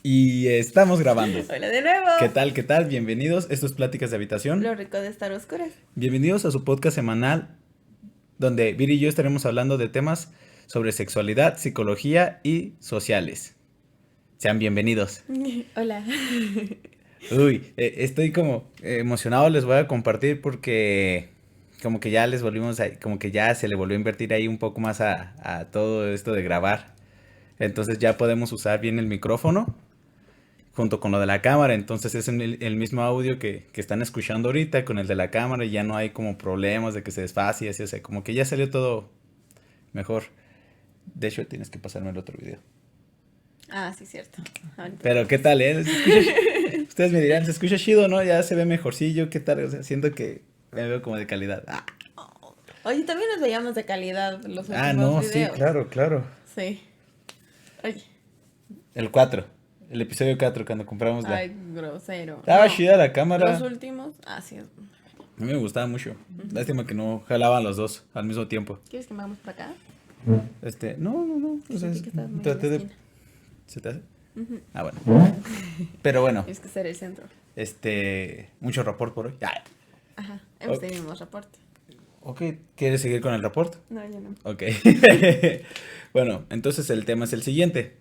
Y estamos grabando. Hola de nuevo. ¿Qué tal? ¿Qué tal? Bienvenidos. Esto es Pláticas de Lo Habitación. rico de estar oscuras. Bienvenidos a su podcast semanal donde Viri y yo estaremos hablando de temas sobre sexualidad, psicología y sociales. Sean bienvenidos. Hola. Uy, estoy como emocionado, les voy a compartir porque como que ya les volvimos a, como que ya se le volvió a invertir ahí un poco más a todo esto de grabar. Entonces ya podemos usar bien el micrófono junto con lo de la cámara, entonces es el mismo audio que están escuchando ahorita con el de la cámara y ya no hay como problemas de que se desfase y así, o sea, como que ya salió todo mejor. De hecho, tienes que pasarme el otro video. Ah, sí, cierto. Ahorita te Pero, lo ¿qué paso. tal, ¿Se escucha ustedes me dirán, ¿se escucha chido, no? Ya se ve mejorcillo, ¿qué tal? O sea, siento que me veo como de calidad. Oye, también nos veíamos de calidad los últimos No, sí, videos. claro, claro. Sí. Oye. El 4 el episodio 4 cuando compramos la... Ay, grosero. Estaba No. chida la Los cámara, últimos. Ah, sí. a mí me gustaba mucho. Ujú. Lástima que no jalaban los dos al mismo tiempo. ¿Quieres que vamos para acá? No. Que O sea, sentí que estás muy en la traté de. esquina. ¿Se te hace? Ujú. Ah, bueno. Pero bueno, Tienes que ser el centro. mucho rapport por hoy. Ajá. Hemos O- tenido más reporte. ok, ¿quieres seguir con el rapport? No, yo no. Ok. Bueno, entonces el tema es el siguiente.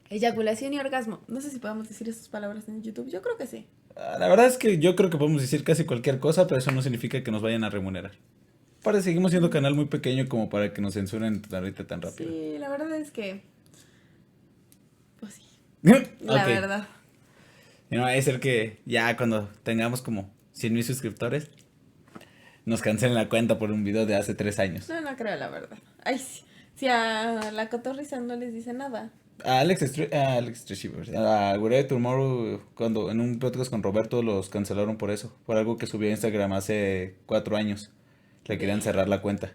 Eyaculación y orgasmo. No sé si podemos decir esas palabras en YouTube. Yo creo que sí. La verdad es que yo creo que podemos decir casi cualquier cosa, pero eso no significa que nos vayan a remunerar. Para seguimos siendo canal muy pequeño como para que nos censuren ahorita tan rápido. Sí, la verdad es que. Pues sí. La Ok. verdad. Y no va a ser que ya cuando tengamos como 100,000 suscriptores, nos cancelen la cuenta por un video de hace 3 años. No, no creo la verdad. Ay, sí. Si a la cotorrisa no les dice nada. A Alex Trujillo, a Gure Tomorrow, cuando en un podcast con Roberto los cancelaron por eso, por algo que subió a Instagram hace 4 años. Le querían De... cerrar la cuenta.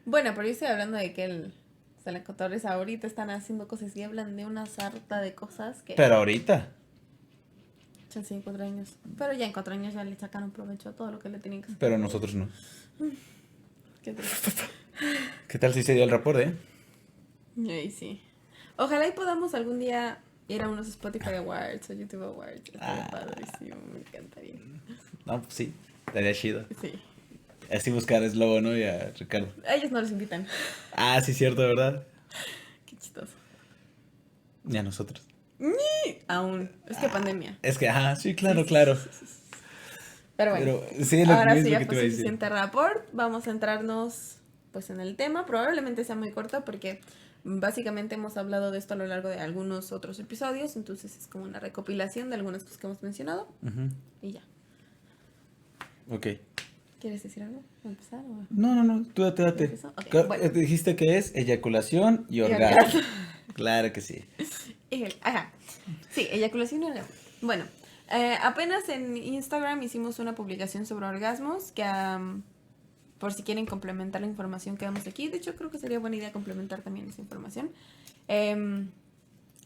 Bueno, pero yo estoy hablando de que o sea, la cotorrisa ahorita están haciendo cosas y hablan de una sarta de cosas que Pero ahorita, son 4 años. Pero ya en 4 años ya le sacaron provecho a todo lo que le tenían que sacar. pero nosotros no. Qué triste. ¿Qué tal si se dio el reporte? Ay, sí. Ojalá y podamos algún día ir a unos Spotify Awards o YouTube Awards. Estaría Ah, padrísimo, me encantaría. no, pues sí, estaría chido. Sí. Así buscar es lobo, ¿no? Y a Ricardo. A ellos no los invitan. Ah, sí, cierto, ¿verdad? Qué chistoso. Y a nosotros. Aún. Es que pandemia. Es que, sí, Sí, claro, sí, sí, claro. sí, sí, sí. Pero bueno, Pero sí, lo ahora sí mismo ya que te fue iba a decir. suficiente rapport. Vamos a centrarnos pues en el tema. Probablemente sea muy corto porque básicamente hemos hablado de esto a lo largo de algunos otros episodios. Entonces es como una recopilación de algunas cosas que hemos mencionado. Ujú. Y ya. Ok. ¿Quieres decir algo? ¿Va a empezar o No, tú date, ya date. empezó? Ok, bueno. Dijiste que es eyaculación y Y orgasmo. orgasmo. Claro que sí. Ajá. Sí, eyaculación y orgasmo. Bueno, apenas en Instagram hicimos una publicación sobre orgasmos que por si quieren complementar la información que damos aquí. De hecho, creo que sería buena idea complementar también esa información. Em,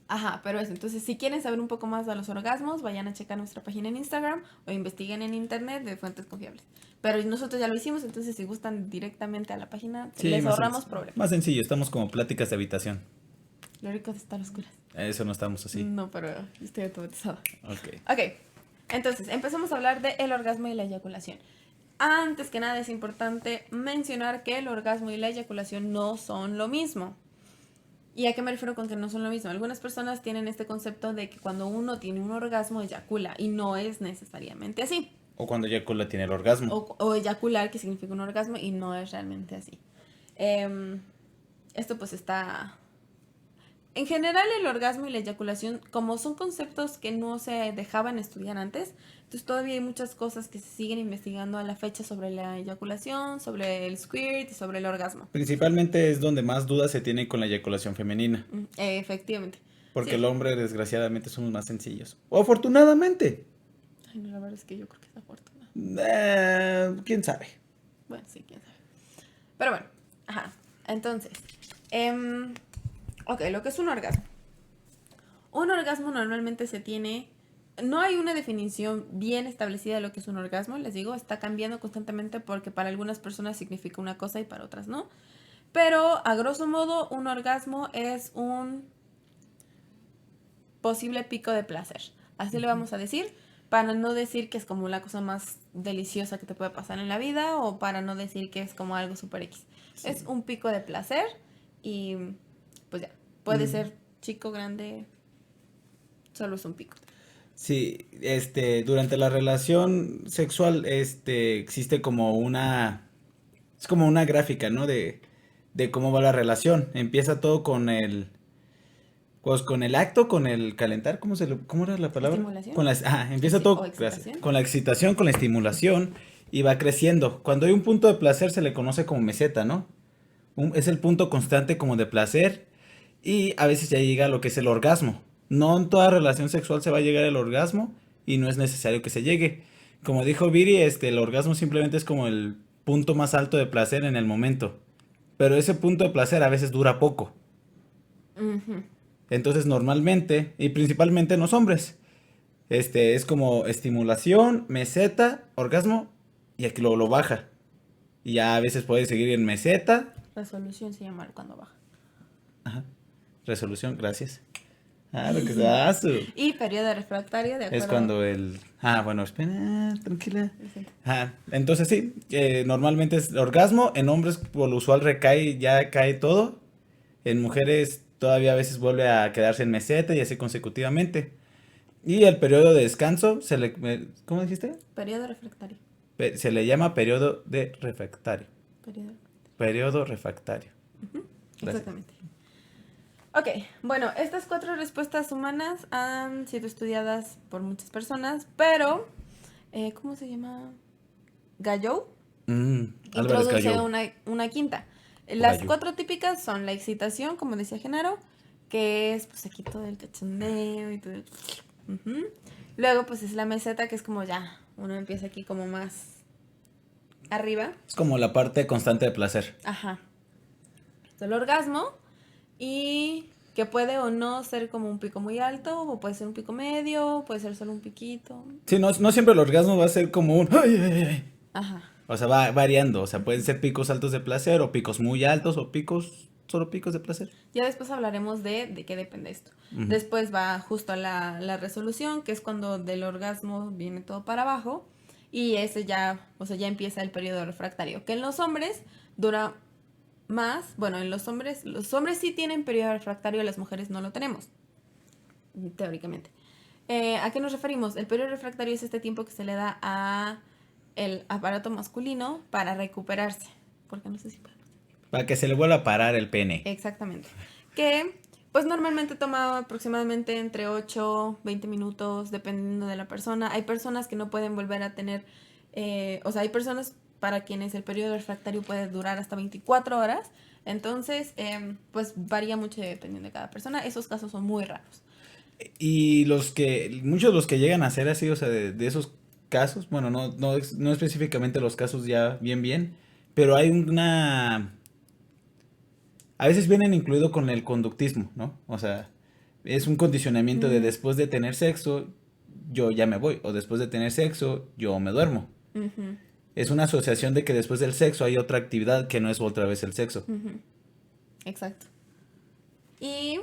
ajá, pero eso. Entonces, si quieren saber un poco más de los orgasmos, vayan a checar nuestra página en Instagram o investiguen en internet de fuentes confiables. Pero nosotros ya lo hicimos, entonces si gustan directamente a la página, Sí, les ahorramos problemas. más sencillo, estamos como pláticas de habitación. Lo rico de estar oscuras. Eso no estamos así. No, pero estoy automatizada. Ok. Ok, entonces empezamos a hablar del orgasmo y la eyaculación. Antes que nada es importante mencionar que el orgasmo y la eyaculación no son lo mismo. ¿Y a qué me refiero con que no son lo mismo? Algunas personas tienen este concepto de que cuando uno tiene un orgasmo eyacula y no es necesariamente así. O cuando eyacula tiene el orgasmo. O eyacular, que significa un orgasmo, y no es realmente así. Em, esto pues está... En general el orgasmo y la eyaculación, como son conceptos que no se dejaban estudiar antes, entonces todavía hay muchas cosas que se siguen investigando a la fecha sobre la eyaculación, sobre el squirt y sobre el orgasmo. Principalmente es donde más dudas se tiene con la eyaculación femenina. Efectivamente. Porque Sí. el hombre, desgraciadamente, somos más sencillos. O afortunadamente. Ay, no, la verdad es que yo creo que es afortunado. ¿Quién sabe? Bueno, sí, quién sabe. Pero bueno, ajá. Entonces, em, ok, lo que es un orgasmo. Un orgasmo normalmente se tiene... No hay una definición bien establecida de lo que es un orgasmo, les digo, está cambiando constantemente porque para algunas personas significa una cosa y para otras no. Pero a grosso modo, un orgasmo es un posible pico de placer. Así le vamos a decir, para no decir que es como la cosa más deliciosa que te puede pasar en la vida o para no decir que es como algo super X. Sí. Es un pico de placer y pues ya, puede ser chico, grande, solo es un pico. Sí, durante la relación sexual, existe es como una gráfica, ¿no? De cómo va la relación. Empieza todo pues con el acto, con el calentar, ¿cómo era la palabra? ¿Estimulación? Empieza ¿O todo, gracias, excitación? con la excitación, con la estimulación y va creciendo. Cuando hay un punto de placer se le conoce como meseta, ¿no? Es el punto constante como de placer y a veces ya llega a lo que es el orgasmo. No en toda relación sexual se va a llegar al orgasmo y no es necesario que se llegue. Como dijo Viri, el orgasmo simplemente es como el punto más alto de placer en el momento. Pero ese punto de placer a veces dura poco. Ujú. Entonces normalmente, y principalmente en los hombres, es como estimulación, meseta, orgasmo y aquí lo baja. Y ya a veces puede seguir en meseta. Resolución se llama cuando baja. Ajá. Resolución, gracias. Ah, lo que da Y periodo refractario, de es acuerdo. cuando el. Ah, bueno, espera, tranquila. Lo siento. Ajá. Entonces sí, normalmente es orgasmo. En hombres por lo usual recae, ya cae todo. En mujeres todavía a veces vuelve a quedarse en meseta y así consecutivamente. Y el periodo de descanso ¿cómo dijiste? Periodo refractario. Se le llama periodo de refractario. Periodo. Periodo refractario. Gracias. Exactamente. Ok, bueno, estas 4 respuestas humanas han sido estudiadas por muchas personas, pero, ¿cómo se llama? Gallo Álvarez introduce Cayó. una quinta. O Las Gallo. 4 típicas son la excitación, como decía Genaro, que es pues aquí todo el cachondeo y todo el... Ujú. Luego pues es la meseta, que es como ya, uno empieza aquí como más arriba. Es como la parte constante de placer. Ajá. Es el orgasmo y que puede o no ser como un pico muy alto, o puede ser un pico medio, puede ser solo un piquito. Sí, no siempre el orgasmo va a ser como un. Ay, ay, ay. Ajá. O sea, va variando. O sea, pueden ser picos altos de placer o picos muy altos o solo picos de placer. Ya después hablaremos de qué depende esto. Ujú. Después va justo a la resolución, que es cuando del orgasmo viene todo para abajo. Y ese ya, o sea, ya empieza el periodo refractario. Que en los hombres dura más. Bueno, en los hombres sí tienen periodo refractario, las mujeres no lo tenemos. Teóricamente. ¿A qué nos referimos? El periodo refractario es este tiempo que se le da a el aparato masculino para recuperarse. Porque no sé si podemos. Para que se le vuelva a parar el pene. Exactamente. Que pues normalmente toma aproximadamente entre 8, 20 minutos, dependiendo de la persona. Hay personas que no pueden volver a tener, o sea, hay personas para quienes el periodo refractario puede durar hasta 24 horas. Entonces, pues varía mucho dependiendo de cada persona. Esos casos son muy raros. Y muchos de los que llegan a ser así, o sea, de esos casos, bueno, no específicamente los casos ya bien, pero hay a veces vienen incluido con el conductismo, ¿no? O sea, es un condicionamiento de Mm, después de tener sexo, yo ya me voy, o después de tener sexo, yo me duermo. ujú, Es una asociación de que después del sexo hay otra actividad que no es otra vez el sexo. ujú. Exacto. Y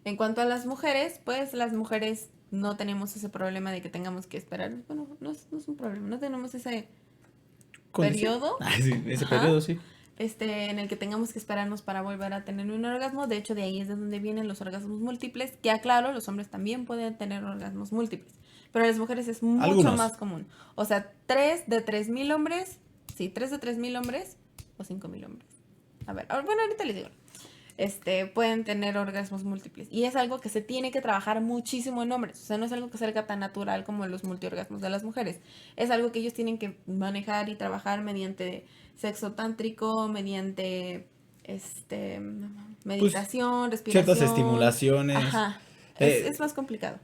en cuanto a las mujeres, pues las mujeres no tenemos ese problema de que tengamos que esperar. Bueno, no es un problema, no tenemos ese ¿Condición? periodo, Ah, sí, ese ajá, periodo, sí. en el que tengamos que esperarnos para volver a tener un orgasmo. De hecho, de ahí es de donde vienen los orgasmos múltiples, que aclaro, los hombres también pueden tener orgasmos múltiples, pero en las mujeres es mucho Algunos. más común. O sea, 3 de 3,000 hombres, sí, 3 de 3,000 hombres o 5,000 hombres. A ver, bueno, ahorita les digo. Pueden tener orgasmos múltiples. Y es algo que se tiene que trabajar muchísimo en hombres. O sea, no es algo que salga tan natural como los multiorgasmos de las mujeres. Es algo que ellos tienen que manejar y trabajar mediante sexo tántrico, mediante Pues meditación, ciertas respiración. estimulaciones. Ajá. Es Eh, más complicado.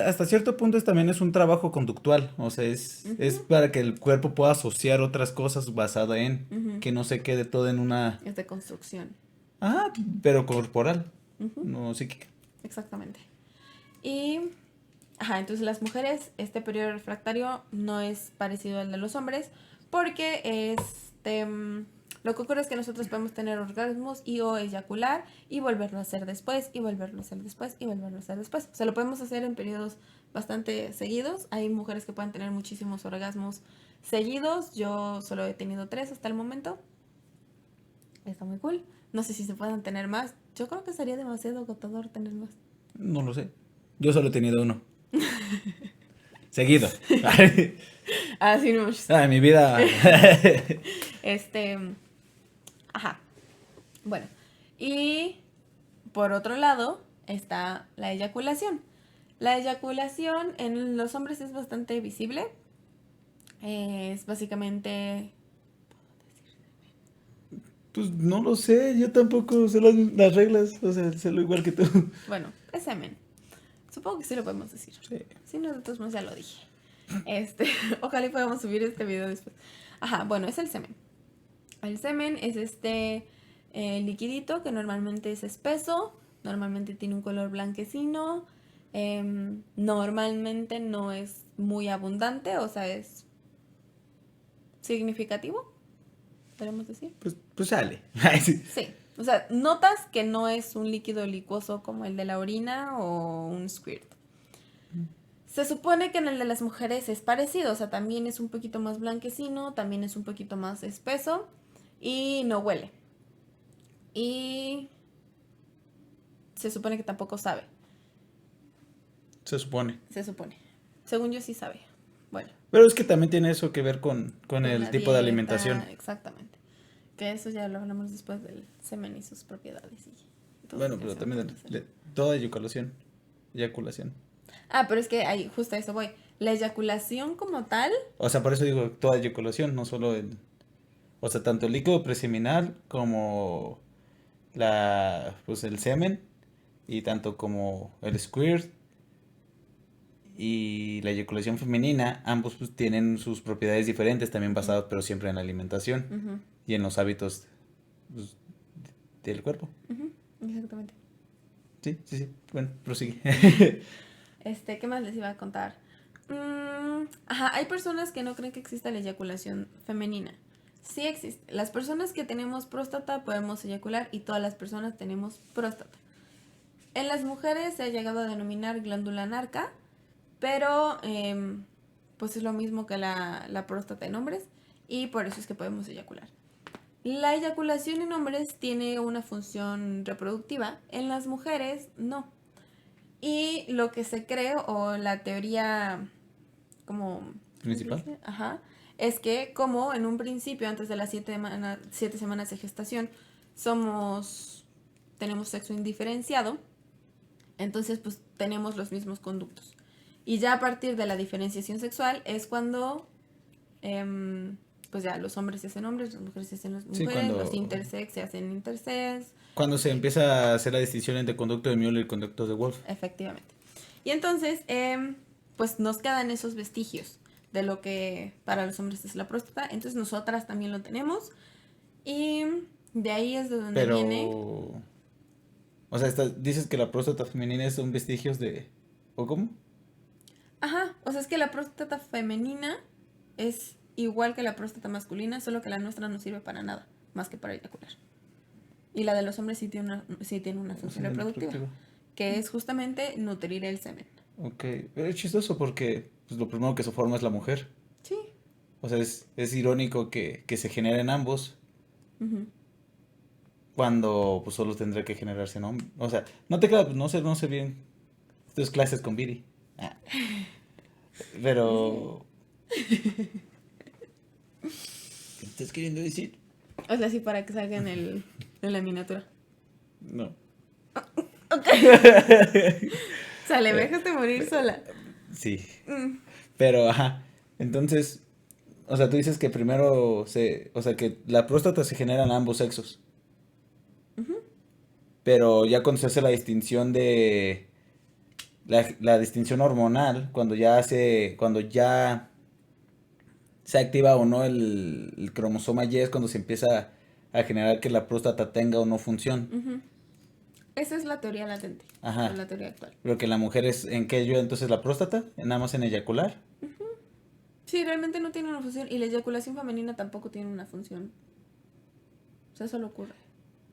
hasta cierto punto también es un trabajo conductual. O sea, es Ujú, para que el cuerpo pueda asociar otras cosas basada en ujú. que no se quede todo en una. Es de construcción. Ah, pero corporal, Ujú, no psíquica. exactamente. Y ajá, entonces las mujeres, este periodo refractario no es parecido al de los hombres porque Lo que ocurre es que nosotros podemos tener orgasmos y o eyacular y volverlo a hacer después y volverlo a hacer después y volverlo a hacer después. O sea, lo podemos hacer en periodos bastante seguidos. Hay mujeres que pueden tener muchísimos orgasmos seguidos. Yo solo he tenido 3 hasta el momento. Está muy cool. No sé si se puedan tener más. Yo creo que sería demasiado agotador tener más. No lo sé. Yo solo he tenido uno. Seguido. Así no. Ay, mi vida. Este. Ajá. Bueno. Y por otro lado está la eyaculación. La eyaculación en los hombres es bastante visible. Es básicamente. Pues no lo sé, yo tampoco sé las reglas, o sea, sé lo igual que tú. Bueno, es semen. Supongo que sí lo podemos decir. Sí. Si no, de todos modos ya lo dije. Ojalá y podamos subir este video después. Ajá, bueno, es el semen. El semen es liquidito que normalmente es espeso, normalmente tiene un color blanquecino, normalmente no es muy abundante, o sea, es significativo, podemos decir. Pues sale. Sí, o sea, notas que no es un líquido licuoso como el de la orina o un squirt. Se supone que en el de las mujeres es parecido, o sea, también es un poquito más blanquecino, también es un poquito más espeso y no huele. Y se supone que tampoco sabe. Se supone. Se supone. Según yo sí sabe. Bueno. Pero es que también tiene eso que ver con el la tipo de dieta, alimentación. Exactamente. Que eso ya lo hablamos después del semen y sus propiedades. Bueno, pero también toda eyaculación. Ah, pero es que ahí, justo a eso voy. La eyaculación como tal. O sea, por eso digo toda eyaculación, no solo o sea, tanto el líquido preseminal como pues el semen y tanto como el squirt y la eyaculación femenina, ambos pues tienen sus propiedades diferentes, también basadas pero siempre en la alimentación Uh-huh. y en los hábitos pues, del cuerpo. Uh-huh. Exactamente. Sí. Bueno, prosigue. ¿Qué más les iba a contar? Ajá, hay personas que no creen que exista la eyaculación femenina. Sí existe. Las personas que tenemos próstata podemos eyacular y todas las personas tenemos próstata. En las mujeres se ha llegado a denominar glándula narca, pero pues es lo mismo que la próstata en hombres y por eso es que podemos eyacular. La eyaculación en hombres tiene una función reproductiva, en las mujeres no. Y lo que se cree, o la teoría como ¿Principal? Ajá, es que como en un principio, antes de las 7 semanas de gestación, tenemos sexo indiferenciado, entonces pues tenemos los mismos conductos. Y ya a partir de la diferenciación sexual es cuando pues ya los hombres se hacen hombres, las mujeres se hacen las mujeres, los intersex se hacen intersex. Cuando se empieza a hacer la distinción entre conducto de Müller y conducto de Wolf. Efectivamente. Y entonces, pues nos quedan esos vestigios de lo que para los hombres es la próstata. Entonces nosotras también lo tenemos. Y de ahí es de donde viene. O sea, dices que la próstata femenina son vestigios de... ¿O cómo? Ajá, o sea, es que la próstata femenina es igual que la próstata masculina, solo que la nuestra no sirve para nada, más que para eyacular. Y la de los hombres sí tiene una función reproductiva, que es justamente nutrir el semen. Ok, pero es chistoso porque pues, lo primero que se forma es la mujer. Sí. O sea, es irónico que se generen ambos. Uh-huh. Cuando pues solo tendría que generarse en hombre. O sea, no te queda, pues no sé bien. Tus clases con Viri. Pero... ¿Qué estás queriendo decir? O sea, sí, para que salga en la miniatura. No. Ok. Sale, me dejaste morir sola. Sí. Pero, ajá. Entonces, o sea, tú dices que primero o sea, que la próstata se genera en ambos sexos. Uh-huh. Pero ya cuando se hace la distinción de... La distinción hormonal, cuando ya se activa o no el cromosoma Y, es cuando se empieza a generar que la próstata tenga o no función. Uh-huh. Esa es la teoría latente. Ajá. La teoría actual. Pero que la mujer es, ¿en qué ayuda entonces la próstata? Nada más en eyacular. Sí, realmente no tiene una función. Y la eyaculación femenina tampoco tiene una función sea, eso le ocurre.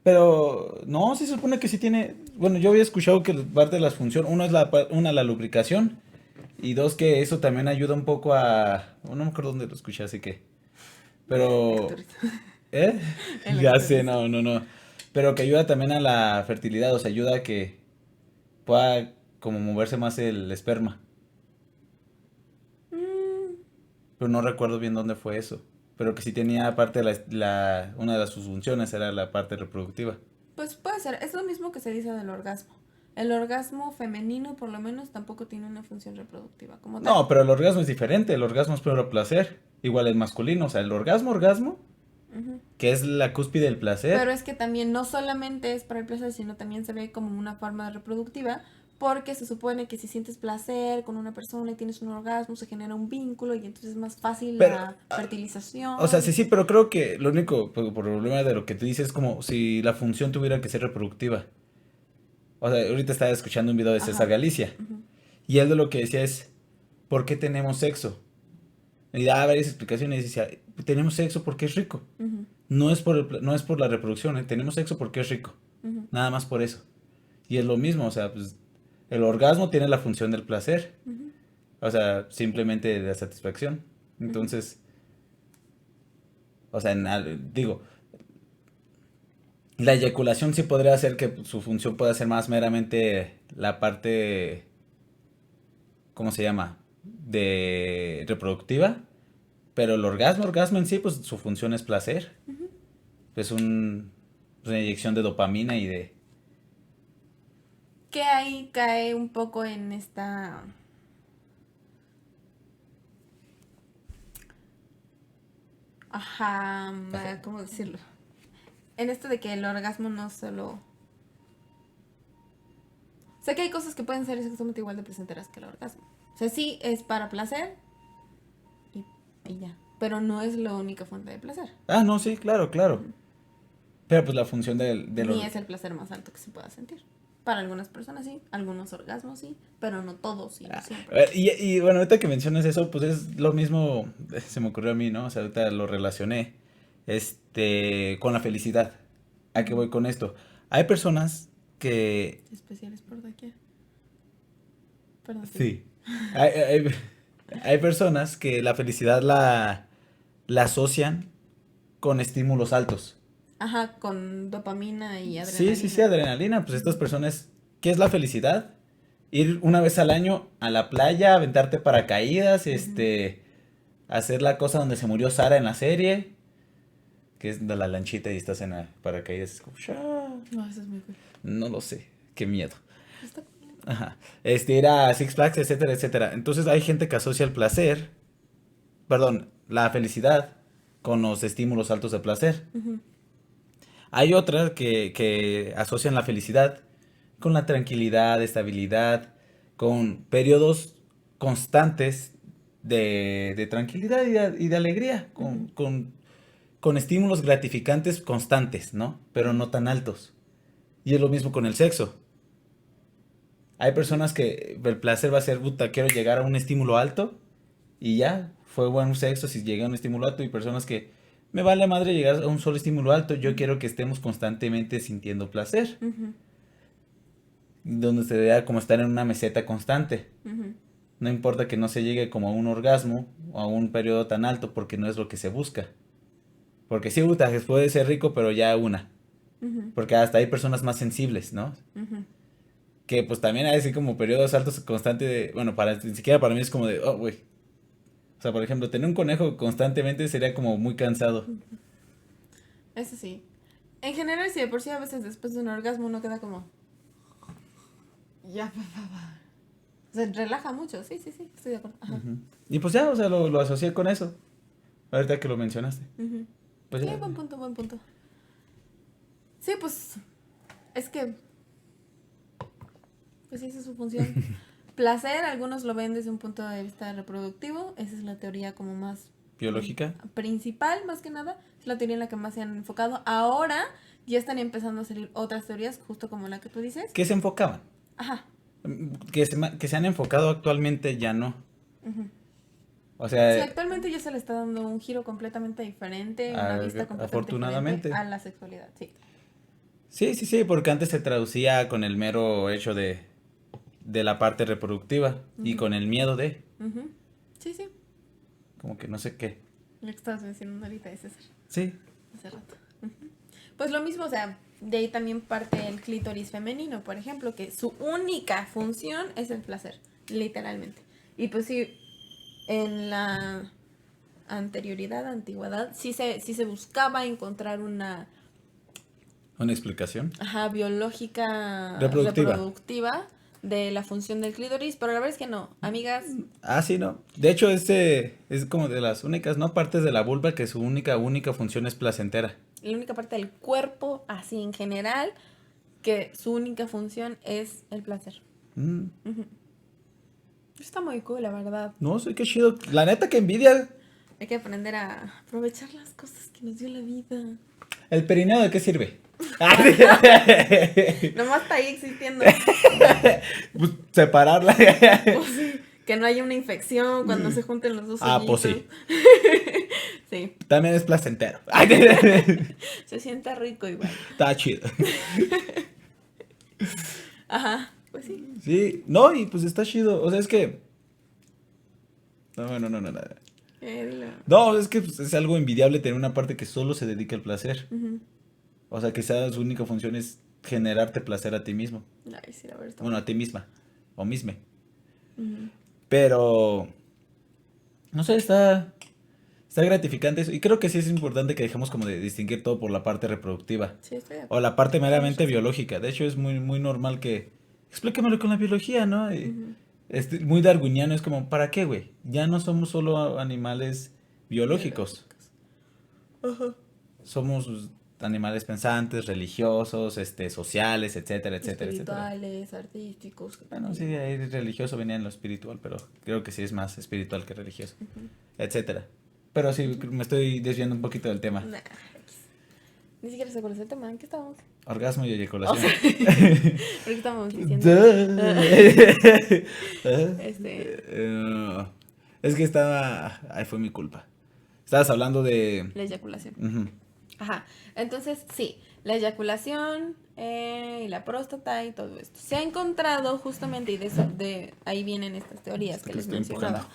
Pero no, sí se supone que sí tiene. Bueno, yo había escuchado que parte de las funciones, uno es la lubricación y dos que eso también ayuda un poco a. No me acuerdo dónde lo escuché, así que. El Pero, clitoris. ¿eh? En la Ya sé, clitoris. no, no, no. Pero que ayuda también a la fertilidad, o sea, ayuda a que pueda como moverse más el esperma. Mm, Pero no recuerdo bien dónde fue eso. Pero que sí tenía parte de una de sus funciones era la parte reproductiva. pues puede ser, es lo mismo que se dice del orgasmo. El orgasmo femenino, por lo menos, tampoco tiene una función reproductiva como tal. No, pero el orgasmo es diferente. El orgasmo es puro placer. Igual el masculino. O sea, el orgasmo, Ujú. que es la cúspide del Pero placer. es que también no solamente es para el placer, sino también se ve como una forma reproductiva, porque se supone que si sientes placer con una persona y tienes un orgasmo, se genera un vínculo y entonces es más fácil Pero, la o sea, fertilización. sí, sí, pero creo que lo único problema de lo que tú dices es como si la función tuviera que ser reproductiva. O sea, ahorita estaba escuchando un video de César Ajá. Galicia. Ujú, Y él de lo que decía es, ¿por qué tenemos sexo? Y daba varias explicaciones y decía, tenemos sexo porque es rico. ujú, No es por la reproducción, tenemos sexo porque es rico. ujú, Nada más por eso. Y es lo mismo, o sea, pues el orgasmo tiene la función del placer. ujú, O sea, simplemente de la satisfacción. ujú. Entonces, o sea, digo, la eyaculación sí podría hacer que su función pueda ser más meramente la parte, ¿cómo se llama? De reproductiva. Pero el orgasmo en sí, pues su función es placer. Es una inyección de dopamina y de. Que ahí cae un poco en esta... Ajá, ¿cómo decirlo? En esto de que el orgasmo no solo... Sé que hay cosas que pueden ser exactamente igual de placenteras que el orgasmo. O sea, sí es para placer y, y ya. Pero no es la única fuente de placer. Ah, no, sí, claro, claro. Ujú. Pero pues la función Ni es el placer más alto que se pueda sentir. Para algunas personas sí, algunos orgasmos sí, pero no todos y no siempre. Y bueno, ahorita que mencionas eso, pues es lo mismo, se me ocurrió a mí, ¿no? O sea, ahorita lo relacioné, con la felicidad. ¿A qué Ujú. voy con esto? Hay personas que, Especiales por doquier. Perdón, sí. sí, hay, hay- hay personas que la felicidad la asocian con estímulos altos. Ajá, con dopamina y Sí, sí, sí, adrenalina. adrenalina. Pues estas Ujú. personas, ¿qué es la felicidad? Ir una vez al año a la playa, aventarte paracaídas, Ujú. hacer la cosa donde se murió Sara en la serie, que es de la lanchita y estás en la paracaídas. Es como, "Shah". No, eso es muy cool. No lo sé, qué miedo. Está cool. Ajá. Ir a Six Flags, etcétera, etcétera. Entonces hay gente que asocia el placer, perdón, la felicidad con los estímulos altos de placer. Ujú, Hay otras que asocian la felicidad con la tranquilidad, estabilidad, con periodos constantes de tranquilidad y de alegría, ujú, con estímulos gratificantes constantes, ¿no? Pero ujú, no tan altos. Y es lo mismo con el sexo. Hay personas que el placer va a ser, puta, quiero llegar a un estímulo alto y ya, fue buen sexo si llegué a un estímulo alto y personas que me vale madre llegar a un solo estímulo alto, yo ujú, quiero que estemos constantemente sintiendo placer, ujú, donde se vea como estar en una meseta constante. ujú, No importa que no se llegue como a un orgasmo o a un periodo tan alto porque no es lo que se busca. Porque sí, puta, puede ser rico, pero ya una. ujú, Porque hasta hay personas más sensibles, ¿no? ujú. Que pues también hay así como periodos altos constantes de, bueno, ni siquiera para mí es como de, oh, güey. O sea, por ejemplo, tener un conejo constantemente sería como muy cansado. Eso sí. En general, sí, de por sí a veces después de un orgasmo uno queda como... Ya, por favor. Se relaja mucho, sí, sí, sí, estoy de acuerdo. Ajá. Ujú. Y pues ya, o sea, lo asocié con eso. Ahorita que lo mencionaste. Ujú. Pues Sí, ya. buen punto, buen punto. Sí, pues es que, pues sí, esa es su función. Placer, algunos lo ven desde un punto de vista reproductivo, esa es la teoría como más Biológica. principal, más que nada, es la teoría en la que más se han enfocado. Ahora ya están empezando a salir otras teorías, justo como la que tú dices. ¿Qué se enfocaban? Ajá. Que se han enfocado actualmente ya no. Ujú. O Sí, sea, actualmente ya se le está dando un giro completamente diferente, una vista completamente diferente afortunadamente. a la sexualidad, sí. Sí, sí, sí, porque antes se traducía con el mero hecho de la parte reproductiva y Ujú, con el miedo de, ujú. Sí, sí, como que no sé qué. lo que estabas mencionando ahorita de César, Sí. hace rato. Ujú. Pues lo mismo, o sea, de ahí también parte el clítoris femenino, por ejemplo, que su única función es el placer, literalmente. Y pues sí, en la anterioridad, antigüedad, sí se buscaba encontrar una Una explicación. ajá, biológica Reproductiva. reproductiva de la función del clítoris, pero la verdad es que no, amigas, Ah, sí, no. De hecho, este es como de las únicas, ¿no? Partes de la vulva que su única función es placentera. la única parte del cuerpo, así en general, que su única función es el placer. Mm, Ujú. Está muy cool, la verdad. no sé qué chido. La neta que envidia. Hay que aprender a aprovechar las cosas que nos dio la vida. ¿El perineo de qué sirve? Nomás está ahí existiendo. Pues, separarla. Pues sí, que no haya una infección cuando se junten los dos Ah, pues hoyitos. sí. Sí, También es placentero. se siente rico igual. Está chido. Ajá, pues sí. Sí, no, y pues está chido. O sea, es que. No, no, no, no, no. Dilo. No, es que pues, es algo envidiable tener una parte que solo se dedica al placer. Ujú. O sea, que sea su única función es generarte placer a ti mismo. Ay, sí, la verdad está Bueno, muy a ti misma. O misme. cool. Ujú. Pero. No sé, está gratificante eso. Y creo que sí es importante que dejemos como de distinguir todo por la parte reproductiva. Sí, estoy de O acuerdo. la parte Tienes meramente razón. biológica. De hecho, es muy, muy normal que. Explícamelo con la biología, ¿no? Ujú. Muy darwiniano. Es como, ¿para qué, güey? Ya no somos solo animales biológicos. Biológicos. Ajá. Somos animales pensantes, religiosos, sociales, etcétera, etcétera, etcétera. Espirituales, artísticos, Bueno, sí, creativos. ahí religioso venía en lo espiritual, pero creo que sí es más espiritual que religioso, Ujú. etcétera. Pero sí, Ujú. me estoy desviando un poquito del tema. Nah, X. Ni siquiera sé cuál es el tema. ¿En qué estábamos? Orgasmo y O sea, eyaculación. ¿por qué estábamos diciendo? Duh. Este, Es que estaba. Ay, fue mi culpa. Estabas hablando de. la eyaculación. Ujú. Ajá. Entonces, sí, la eyaculación y la próstata y todo esto. Se ha encontrado justamente, y de eso, de ahí vienen estas teorías Hasta que que lo les estoy mencionaba.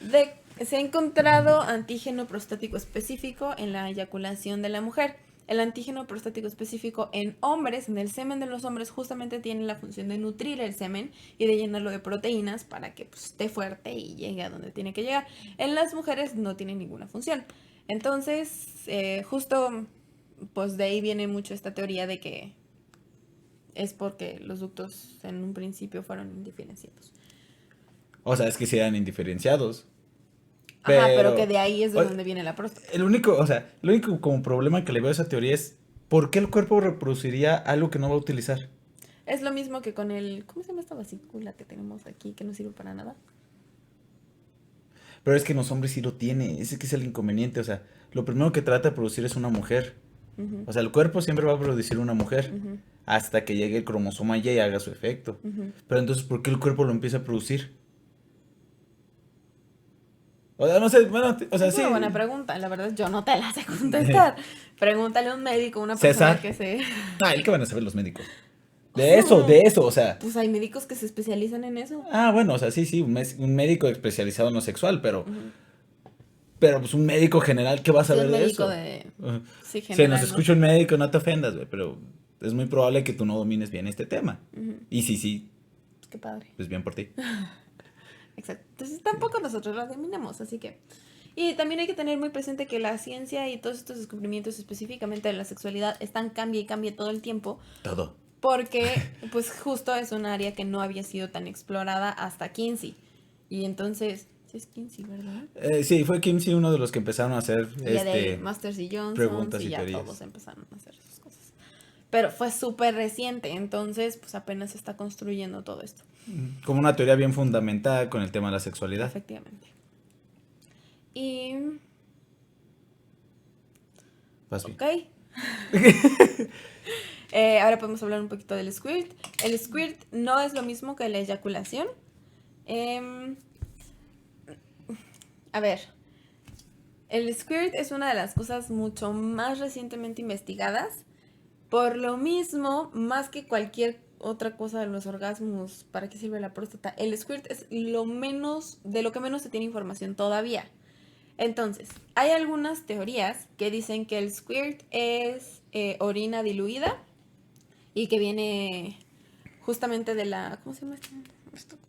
empujando. Se ha encontrado antígeno prostático específico en la eyaculación de la mujer. El antígeno prostático específico en hombres, en el semen de los hombres, justamente tiene la función de nutrir el semen y de llenarlo de proteínas para que pues, esté fuerte y llegue a donde tiene que llegar. En las mujeres no tiene ninguna función. Entonces, justo pues de ahí viene mucho esta teoría de que es porque los ductos en un principio fueron indiferenciados. O sea, es que sí eran indiferenciados. Ajá, pero que Pero. de ahí es de o- donde viene la próstata. el único como problema que le veo a esa teoría es. ¿Por qué el cuerpo reproduciría algo que no va a utilizar? Es lo mismo que con el, ¿cómo se llama esta vasícula que tenemos aquí que no sirve para nada? Pero es que en los hombres sí lo tiene. Ese que es el inconveniente. O sea, lo primero que trata de producir es una mujer. Ujú, O sea, el cuerpo siempre va a producir una mujer. ujú, Hasta que llegue el cromosoma Y y haga su efecto. ujú. Pero entonces, ¿por qué el cuerpo lo empieza a producir? O sea, no sé, bueno, o sea, Es una buena sí. pregunta, la verdad yo no te la sé contestar. Pregúntale a un médico, una persona César. que se... Ah, ¿qué van a saber los médicos? De eso, o sea. Pues hay médicos que se especializan en eso. Ah, bueno, o sea, sí, sí, un médico especializado en lo sexual, pero. Ujú. Pero pues un médico general, ¿qué va a Sí, saber un de médico eso? de... Ajá. Sí, Si nos general, ¿no? escucha un médico, no te ofendas, güey, pero es muy probable que tú no domines bien este tema. Ujú. Y sí, sí, Pues qué padre. pues bien por ti. Exacto. Entonces tampoco nosotros lo dominamos, así que... Y también hay que tener muy presente que la ciencia y todos estos descubrimientos específicamente de la sexualidad están cambia y cambia todo el tiempo Todo. porque pues justo es un área que no había sido tan explorada hasta Kinsey. Y entonces, sí es Kinsey, ¿verdad? Sí, fue Kimsey uno de los que empezaron a hacer Y ya de ahí Masters y Johnsons preguntas y y ya teorías. todos empezaron a hacer sus cosas. Pero fue súper reciente, entonces pues apenas se está construyendo todo esto. Como una teoría bien fundamentada con el tema de la sexualidad. Efectivamente. Y... Vas bien. Ok. Ahora podemos hablar un poquito del squirt. El squirt no es lo mismo que la eyaculación. Em, A ver, el squirt es una de las cosas mucho más recientemente investigadas. Por lo mismo, más que cualquier otra cosa de los orgasmos, ¿para qué sirve la próstata? El squirt es lo menos, de lo que menos se tiene información todavía. Entonces, hay algunas teorías que dicen que el squirt es orina diluida y que viene justamente de la, ¿cómo se llama esta cosa?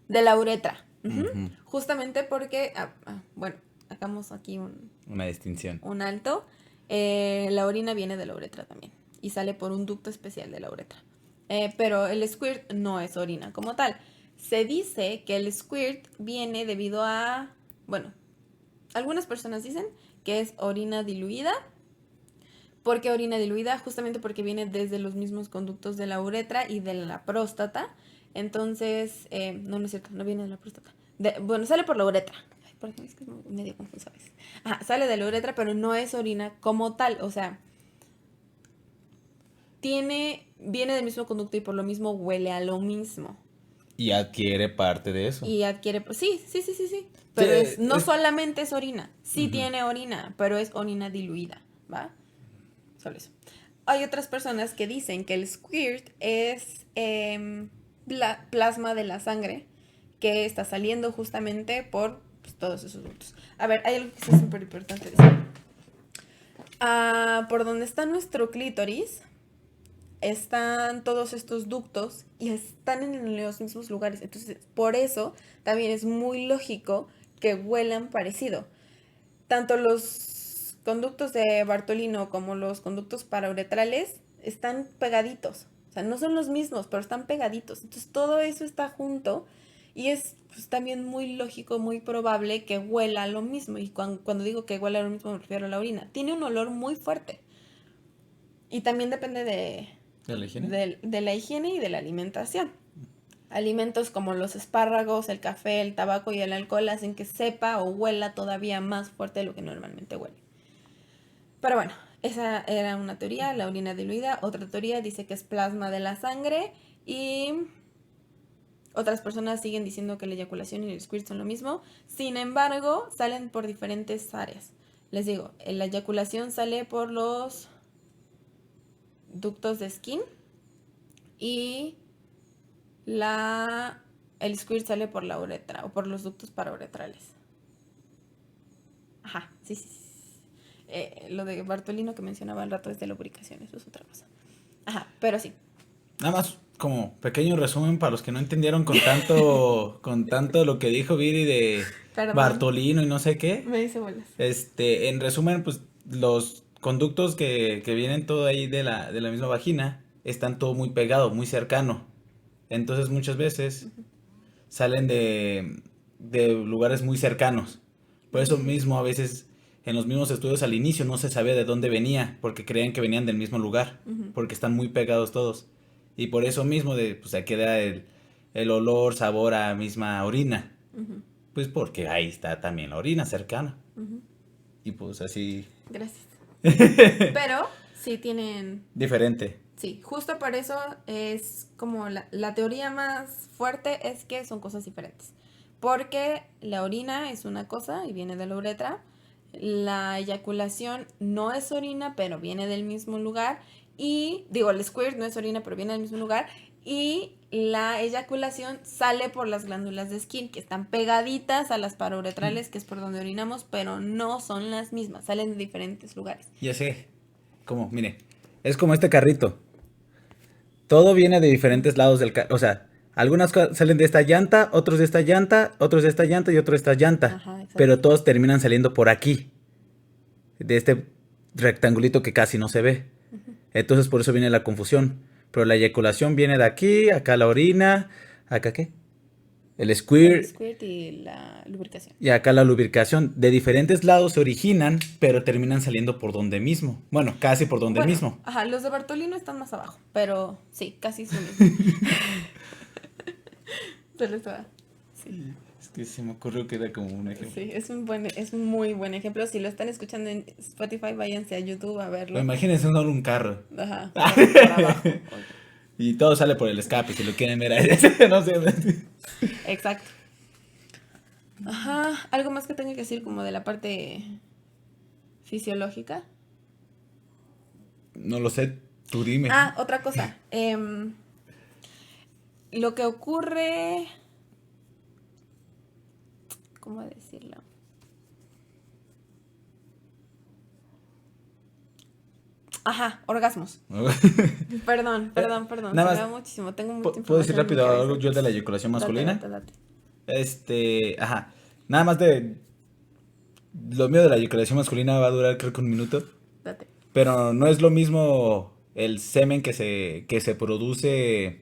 De la uretra. Ujú. Justamente porque, bueno, hagamos aquí Una distinción. un alto. La orina viene de la uretra también y sale por un ducto especial de la uretra. Pero el squirt no es orina como tal. Se dice que el squirt viene debido a, bueno, algunas personas dicen que es orina diluida. ¿Por qué orina diluida? Justamente porque viene desde los mismos conductos de la uretra y de la próstata. Entonces, no es cierto, no viene de la próstata. Bueno, sale por la uretra. Ay, perdón, es que es medio confuso a veces. Ajá, sale de la uretra, pero no es orina como tal. O sea, viene del mismo conducto y por lo mismo huele a lo mismo. Y adquiere parte de eso. Y adquiere, sí. Pero no es- solamente es orina. Sí Ujú. tiene orina, pero es orina diluida, ¿va? Solo eso. Hay otras personas que dicen que el squirt es plasma de la sangre que está saliendo justamente por pues, todos esos ductos. A ver, hay algo que sí es súper importante decir. Por donde está nuestro clítoris están todos estos ductos y están en los mismos lugares. Entonces, por eso también es muy lógico que huelan parecido. Tanto los conductos de Bartolino como los conductos parauretrales están pegaditos. O sea, no son los mismos, pero están pegaditos. Entonces todo eso está junto y es pues, también muy lógico, muy probable que huela lo mismo. Y cuando digo que huela lo mismo me refiero a la orina. Tiene un olor muy fuerte. Y también depende ¿De la higiene? de la higiene y de la alimentación. Alimentos como los espárragos, el café, el tabaco y el alcohol hacen que sepa o huela todavía más fuerte de lo que normalmente huele. Pero bueno, esa era una teoría, la orina diluida. Otra teoría dice que es plasma de la sangre y otras personas siguen diciendo que la eyaculación y el squirt son lo mismo. Sin embargo, salen por diferentes áreas. Les digo, la eyaculación sale por los ductos de skin y el squirt sale por la uretra o por los ductos parauretrales. Ajá, sí. Lo de Bartolino que mencionaba al rato es de lubricación, eso es otra cosa. Ajá, pero sí. Nada más como pequeño resumen para los que no entendieron con tanto lo que dijo Viri de Perdón, Bartolino y no sé qué. me hice bolas. En resumen, pues los conductos que vienen todo ahí de la misma vagina están todo muy pegado, muy cercano. Entonces muchas veces salen de lugares muy cercanos. Por eso mismo a veces en los mismos estudios al inicio no se sabía de dónde venía, porque creían que venían del mismo lugar, Ujú, porque están muy pegados todos. Y por eso mismo pues se queda el olor, sabor a misma orina. ujú, Pues porque ahí está también la orina cercana. ujú. Y pues así Gracias. Pero sí tienen. diferente. Sí, justo por eso es como la teoría más fuerte es que son cosas diferentes. Porque la orina es una cosa y viene de la uretra. La eyaculación no es orina, pero viene del mismo lugar. Y digo, el squirt no es orina, pero viene del mismo lugar. Y la eyaculación sale por las glándulas de skin, que están pegaditas a las parauretrales, que es por donde orinamos, pero no son las mismas, salen de diferentes lugares. Ya sé. Como, mire, es como este carrito. Todo viene de diferentes lados del carro. O sea, algunas salen de esta llanta, otros de esta llanta, otros de esta llanta y otros de esta llanta. Ajá, exacto. Pero todos terminan saliendo por aquí. De este rectangulito que casi no se ve. Entonces por eso viene la confusión. Pero la eyaculación viene de aquí, acá la orina, acá qué. El El squirt squirt y la lubricación. y acá la lubricación. De diferentes lados se originan, pero terminan saliendo por donde mismo. Bueno, casi por donde Bueno, mismo. ajá, los de Bartolino están más abajo, pero sí, casi es lo mismo. Se les va. Sí, Es que se me ocurrió que era como un ejemplo. sí, es un muy buen ejemplo. Si lo están escuchando en Spotify, váyanse a YouTube a verlo. Pero imagínense solo un carro. Ajá, por abajo. Y todo sale por el escape, si lo quieren ver ahí. No sé. Exacto. Ajá, algo más que tenga que decir como de la parte fisiológica. No lo sé, tú dime. Ah, otra cosa. Lo que ocurre, ¿cómo decirlo? Ajá, orgasmos. Perdón, se Nada me más, va muchísimo, tengo mucha ¿puedo decir información en mi rápido cabeza. algo yo de la eyaculación Date, masculina? date, date, Ajá. Nada más de lo mío de la eyaculación masculina va a durar creo que un minuto. date. Pero no es lo mismo el semen que se produce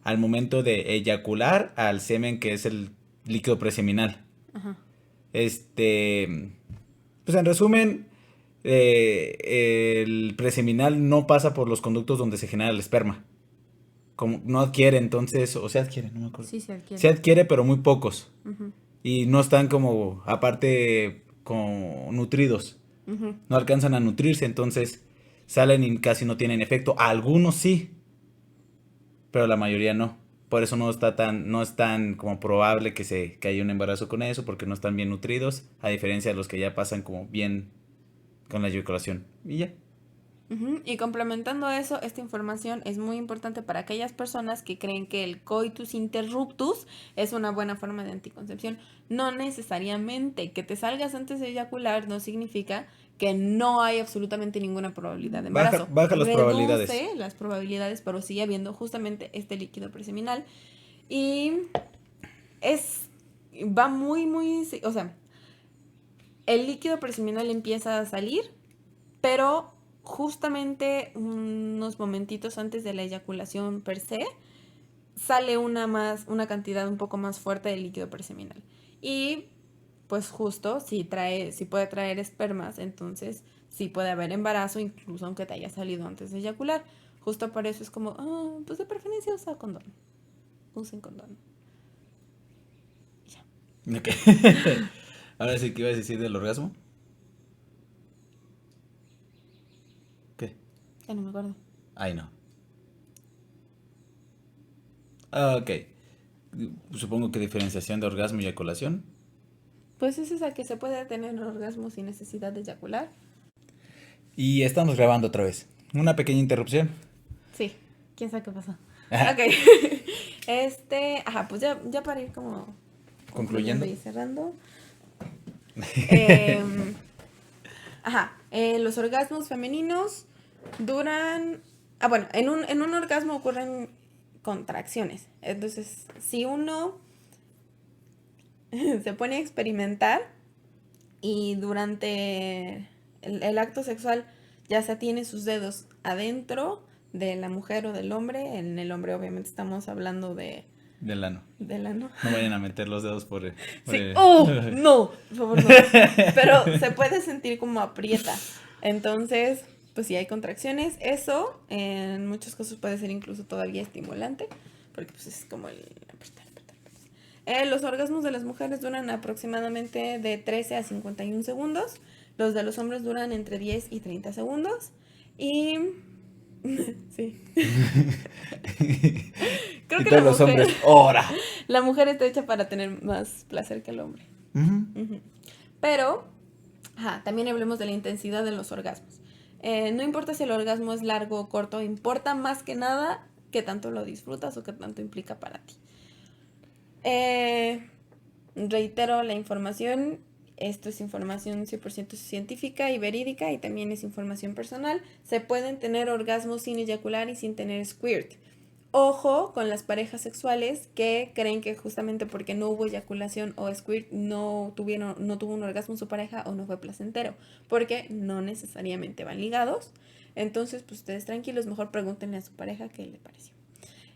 al momento de eyacular al semen que es el líquido preseminal. Ajá. Este, pues en resumen, el preseminal no pasa por los conductos donde se genera el esperma. Como no adquiere entonces, o se adquiere, no me acuerdo. Sí, se adquiere. Se adquiere, pero muy pocos. Ujú, Y no están como, aparte, como nutridos. ujú. No alcanzan a nutrirse, entonces salen y casi no tienen efecto. Algunos sí, pero la mayoría no. Por eso no es tan como probable que haya un embarazo con eso, porque no están bien nutridos, a diferencia de los que ya pasan como bien con la eyaculación. Y ya. Ujú. Y complementando eso, esta información es muy importante para aquellas personas que creen que el coitus interruptus es una buena forma de anticoncepción. No necesariamente que te salgas antes de eyacular no significa que no hay absolutamente ninguna probabilidad de embarazo. Baja las probabilidades. Reduce las probabilidades, pero sigue habiendo justamente este líquido preseminal. Y es, va o sea, el líquido preseminal empieza a salir, pero justamente unos momentitos antes de la eyaculación per se, sale una cantidad un poco más fuerte de líquido preseminal. Y pues justo si puede traer espermas, entonces sí puede haber embarazo, incluso aunque te haya salido antes de eyacular. Justo por eso es como, pues de preferencia usa condón. Usen condón. Ya. Ok. Ahora sí que ibas a decir del orgasmo. ¿Qué? Ya no me acuerdo. Ay, no. Ah, ok. Supongo que diferenciación de orgasmo y eyaculación. Pues es esa que se puede tener un orgasmo sin necesidad de eyacular. Y estamos grabando otra vez. Una pequeña interrupción. Sí, quién sabe qué pasó. Ajá. Ok. Pues ya para ir como concluyendo Concluyendo. y cerrando. Em, los orgasmos femeninos duran. Bueno, en un orgasmo ocurren contracciones. Entonces, si uno se pone a experimentar y durante el acto sexual ya se tiene sus dedos adentro de la mujer o del hombre, en el hombre obviamente estamos hablando Del ano. del ano. No vayan a meter los dedos por Sí, el- no, por favor no. Pero se puede sentir como aprieta. Entonces, pues si hay contracciones, eso en muchos casos puede ser incluso todavía estimulante, porque pues es como el apretar, apretar, apretar. Los orgasmos de las mujeres duran aproximadamente de 13 a 51 segundos. Los de los hombres duran entre 10 y 30 segundos. Y sí, creo Y que la todos los mujer, hombres, ¡ora! la mujer está hecha para tener más placer que el hombre. Ujú. Ujú. Pero, también hablemos de la intensidad de los orgasmos. No importa si el orgasmo es largo o corto, importa más que nada qué tanto lo disfrutas o qué tanto implica para ti. Reitero la información, esto es información 100% científica y verídica y también es información personal. Se pueden tener orgasmos sin eyacular y sin tener squirt. Ojo con las parejas sexuales que creen que justamente porque no hubo eyaculación o squirt no tuvo un orgasmo en su pareja o no fue placentero, porque no necesariamente van ligados. Entonces, pues ustedes tranquilos, mejor pregúntenle a su pareja qué le pareció.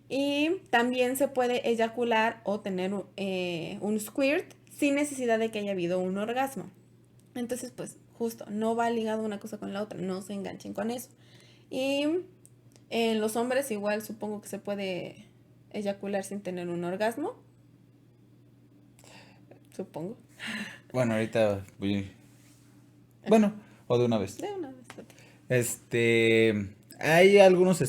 Y también se puede eyacular o tener un squirt sin necesidad de que haya habido un orgasmo. Entonces, pues justo, no va ligado una cosa con la otra, no se enganchen con eso. Y en los hombres igual supongo que se puede eyacular sin tener un orgasmo. Supongo. Bueno, ahorita voy. Bueno, o de una vez. De una vez. Hay algunos,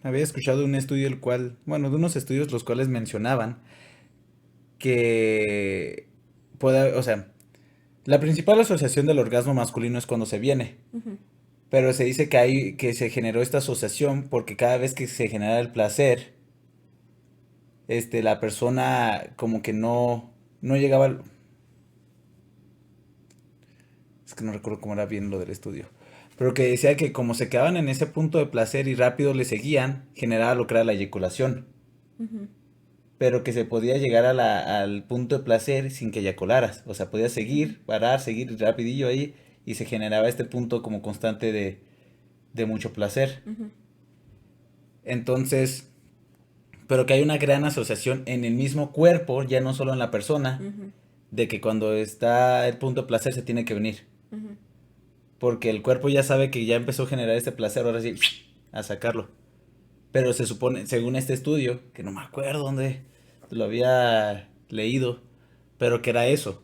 había escuchado un estudio de unos estudios los cuales mencionaban que puede, o sea, la principal asociación del orgasmo masculino es cuando se viene, Ujú, pero se dice que hay, que se generó esta asociación porque cada vez que se genera el placer, la persona como que no llegaba es que no recuerdo cómo era bien lo del estudio, pero que decía que como se quedaban en ese punto de placer y rápido le seguían, generaba lo que era la eyaculación, ujú. pero que se podía llegar al punto de placer sin que eyacularas, o sea, podía seguir, parar, seguir rapidillo ahí y se generaba este punto como constante de mucho placer. Ujú, Entonces, pero que hay una gran asociación en el mismo cuerpo, ya no solo en la persona, ujú, de que cuando está el punto de placer se tiene que venir. ujú. Porque el cuerpo ya sabe que ya empezó a generar este placer, ahora sí, a sacarlo. Pero se supone, según este estudio, que no me acuerdo dónde lo había leído, pero que era eso.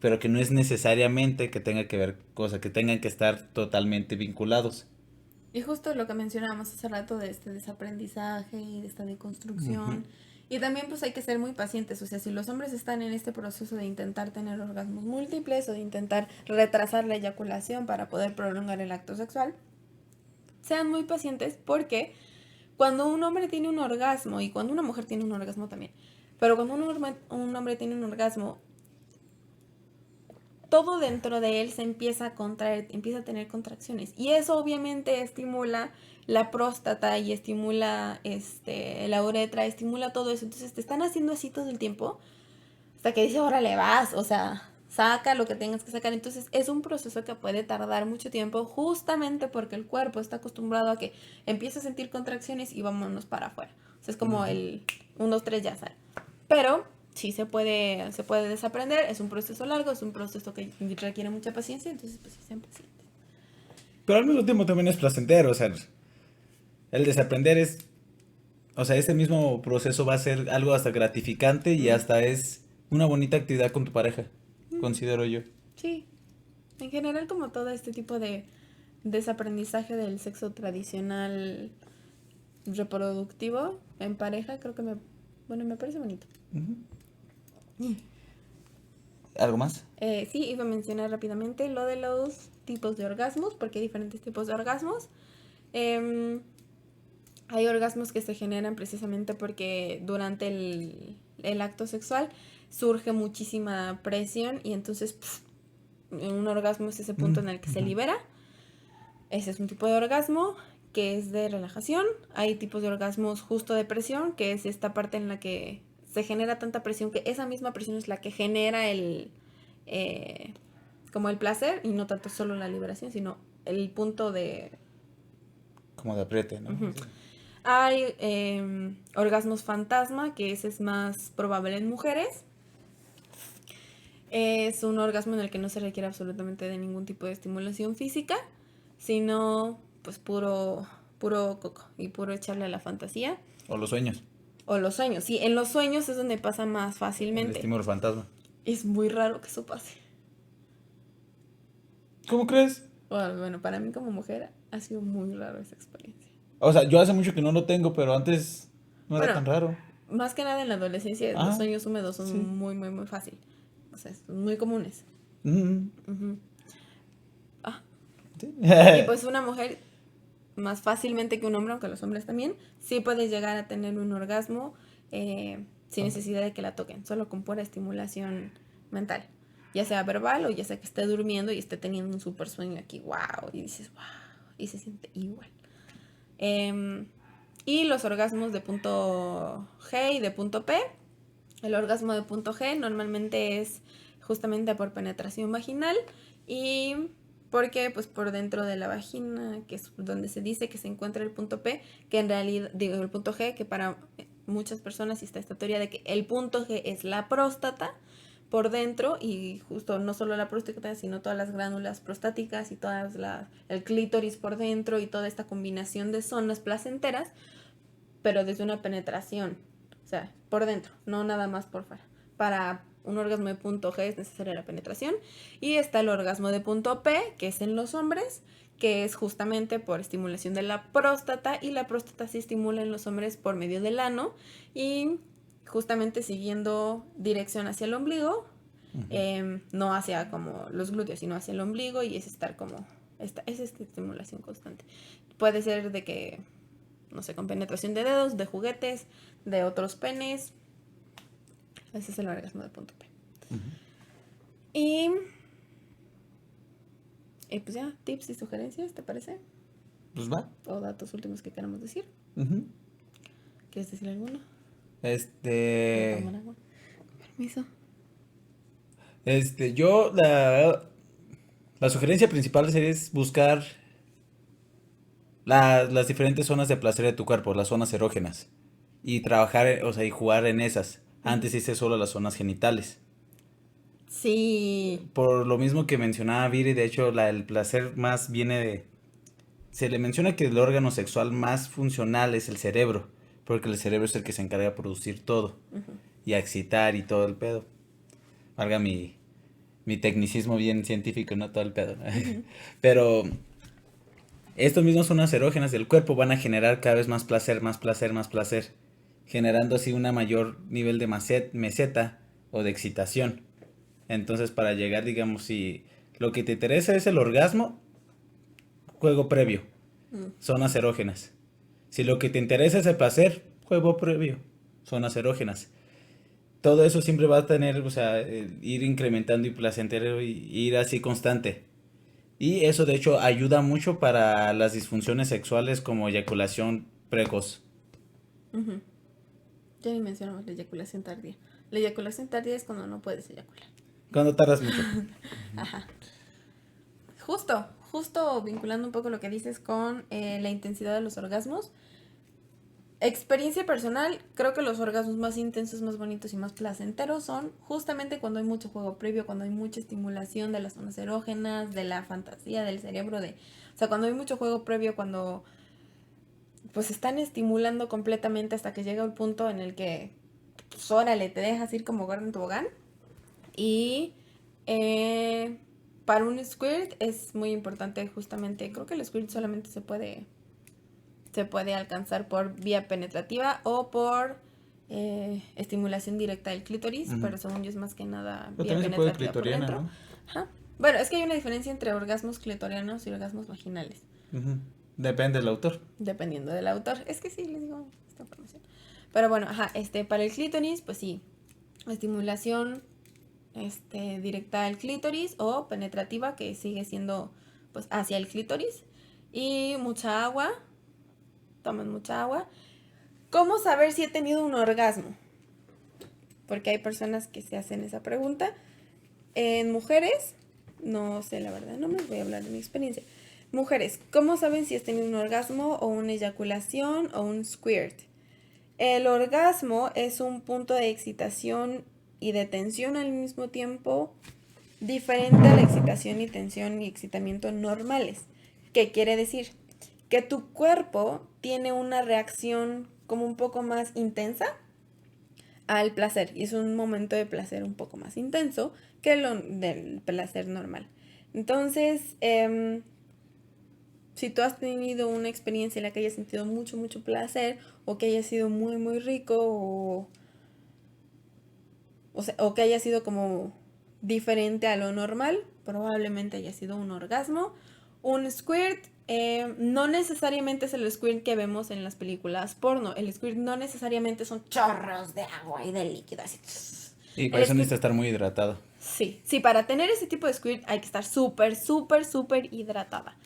Pero que no es necesariamente que tenga que ver, cosa, que tengan que estar totalmente vinculados. Y justo lo que mencionábamos hace rato de este desaprendizaje y de esta Ujú, deconstrucción. Y también pues hay que ser muy pacientes. O sea, si los hombres están en este proceso de intentar tener orgasmos múltiples o de intentar retrasar la eyaculación para poder prolongar el acto sexual, sean muy pacientes porque cuando un hombre tiene un orgasmo y cuando una mujer tiene un orgasmo también, pero cuando un hombre tiene un orgasmo, todo dentro de él se empieza a contraer, empieza a tener contracciones. Y eso obviamente estimula la próstata y estimula la uretra, estimula todo eso. Entonces te están haciendo así todo el tiempo hasta que dice, órale, vas, o sea, saca lo que tengas que sacar. Entonces es un proceso que puede tardar mucho tiempo justamente porque el cuerpo está acostumbrado a que empiece a sentir contracciones y vámonos para afuera. O sea, es como ujú. el 1, 2, 3 ya sale. Pero sí se puede desaprender, es un proceso largo, es un proceso que requiere mucha paciencia, entonces pues sí, sean pacientes. Pero al mismo tiempo también es placentero, o sea, el desaprender es, o sea, este mismo proceso va a ser algo hasta gratificante y Ujú. hasta es una bonita actividad con tu pareja, Mm, considero yo. sí, en general como todo este tipo de desaprendizaje del sexo tradicional reproductivo en pareja, creo que bueno, me parece bonito. Ujú. ¿Algo más? Sí, iba a mencionar rápidamente lo de los tipos de orgasmos, porque hay diferentes tipos de orgasmos. Em, Hay orgasmos que se generan precisamente porque durante el acto sexual surge muchísima presión y entonces un orgasmo es ese punto Mm, en el que se ujú. libera. Ese es un tipo de orgasmo que es de relajación. Hay tipos de orgasmos justo de presión, que es esta parte en la que se genera tanta presión que esa misma presión es la que genera eh, como el placer y no tanto solo la liberación, sino el punto de... Como de apriete, ¿no? Ujú. Así. Hay orgasmos fantasma, que ese es más probable en mujeres. Es un orgasmo en el que no se requiere absolutamente de ningún tipo de estimulación física, sino pues puro coco y puro echarle a la fantasía. O los sueños, O los sueños. Sí, en los sueños es donde pasa más el fácilmente. estímulo fantasma. Es muy raro que eso pase. ¿Cómo crees? Bueno, para mí como mujer ha sido muy raro esa experiencia. O sea, yo hace mucho que no lo tengo, pero antes no era Bueno, tan raro. más que nada en la adolescencia los Ah, sueños húmedos son sí. muy fácil. O sea, son muy comunes. Mm, Ujú. Ah, sí. y pues una mujer más fácilmente que un hombre, aunque los hombres también, sí puede llegar a tener un orgasmo sin necesidad de que la toquen, solo con pura estimulación mental, ya sea verbal o ya sea que esté durmiendo y esté teniendo un super sueño aquí, wow, y dices, wow, y se siente igual. Em, y los orgasmos de punto G y de punto P. El orgasmo de punto G normalmente es justamente por penetración vaginal y porque pues por dentro de la vagina, que es donde se dice que se encuentra el punto P, que en realidad, digo, el punto G, que para muchas personas está esta teoría de que el punto G es la próstata por dentro y justo no solo la próstata, sino todas las glándulas prostáticas y el clítoris por dentro y toda esta combinación de zonas placenteras, pero desde una penetración, o sea, por dentro, no nada más por fuera. Para un orgasmo de punto G es necesaria la penetración. Y está el orgasmo de punto P, que es en los hombres, que es justamente por estimulación de la próstata, y la próstata se estimula en los hombres por medio del ano y justamente siguiendo dirección hacia el ombligo. no hacia como los glúteos, sino hacia el ombligo, y es estar como, es esta estimulación constante. Puede ser de que, no sé, con penetración de dedos, de juguetes, de otros penes. Ese es el orgasmo de punto P. Y pues ya, tips y sugerencias, ¿te parece? Pues va. O datos últimos que queramos decir. ¿Quieres decir alguno? Voy a tomar agua. Permiso. Yo la sugerencia principal sería es buscar las diferentes zonas de placer de tu cuerpo, las zonas erógenas. Y trabajar, o sea, y jugar en esas. Antes hice solo las zonas genitales. Sí. Por lo mismo que mencionaba Viri, de hecho, el placer más viene de... Se le menciona que el órgano sexual más funcional es el cerebro, porque el cerebro es el que se encarga de producir todo, y a excitar y todo el pedo. Valga mi tecnicismo bien científico, no todo el pedo. Pero estos mismos zonas erógenas del cuerpo van a generar cada vez más placer, más placer, más placer, generando así un mayor nivel de meseta o de excitación. Entonces, para llegar, digamos, si lo que te interesa es el orgasmo, juego previo, zonas erógenas. Si lo que te interesa es el placer, juego previo, zonas erógenas. Todo eso siempre va a tener, o sea, ir incrementando y placentero y ir así constante. Y eso de hecho ayuda mucho para las disfunciones sexuales como eyaculación precoz. Ya ni mencionamos la eyaculación tardía. La eyaculación tardía es cuando no puedes eyacular. Cuando tardas mucho. Ajá. Justo vinculando un poco lo que dices con la intensidad de los orgasmos. Experiencia personal, creo que los orgasmos más intensos, más bonitos y más placenteros son justamente cuando hay mucho juego previo, cuando hay mucha estimulación de las zonas erógenas, de la fantasía, del cerebro, o sea, cuando hay mucho juego previo, cuando pues están estimulando completamente hasta que llega el punto en el que, pues órale, te dejas ir como gordo en tobogán. Y para un squirt es muy importante justamente, creo que el squirt solamente se puede alcanzar por vía penetrativa o por estimulación directa del clítoris, pero según yo es más que nada Pero vía también se puede penetrativa por clitoriana, dentro. ¿no? Ajá. Bueno, es que hay una diferencia entre orgasmos clitorianos y orgasmos vaginales. Depende del autor. Dependiendo del autor. Es que sí, les digo esta información. Pero bueno, para el clítoris, pues sí, estimulación directa al clítoris o penetrativa, que sigue siendo pues hacia el clítoris. Y mucha agua. Tomen mucha agua. ¿Cómo saber si he tenido un orgasmo? Porque hay personas que se hacen esa pregunta. En mujeres, no sé la verdad, no me voy a hablar de mi experiencia. Mujeres, ¿cómo saben si has tenido un orgasmo o una eyaculación o un squirt? El orgasmo es un punto de excitación y de tensión al mismo tiempo, diferente a la excitación y tensión y excitamiento normales. ¿Qué quiere decir? Que tu cuerpo tiene una reacción como un poco más intensa al placer, y es un momento de placer un poco más intenso que lo del placer normal. Entonces, si tú has tenido una experiencia en la que hayas sentido mucho, mucho placer, o que haya sido muy, muy rico, o que haya sido como diferente a lo normal, probablemente haya sido un orgasmo. Un squirt no necesariamente es el squirt que vemos en las películas porno. El squirt no necesariamente son chorros de agua y de líquido así. Y para eso necesita estar muy hidratado. Sí, para tener ese tipo de squirt hay que estar súper, súper, súper hidratada.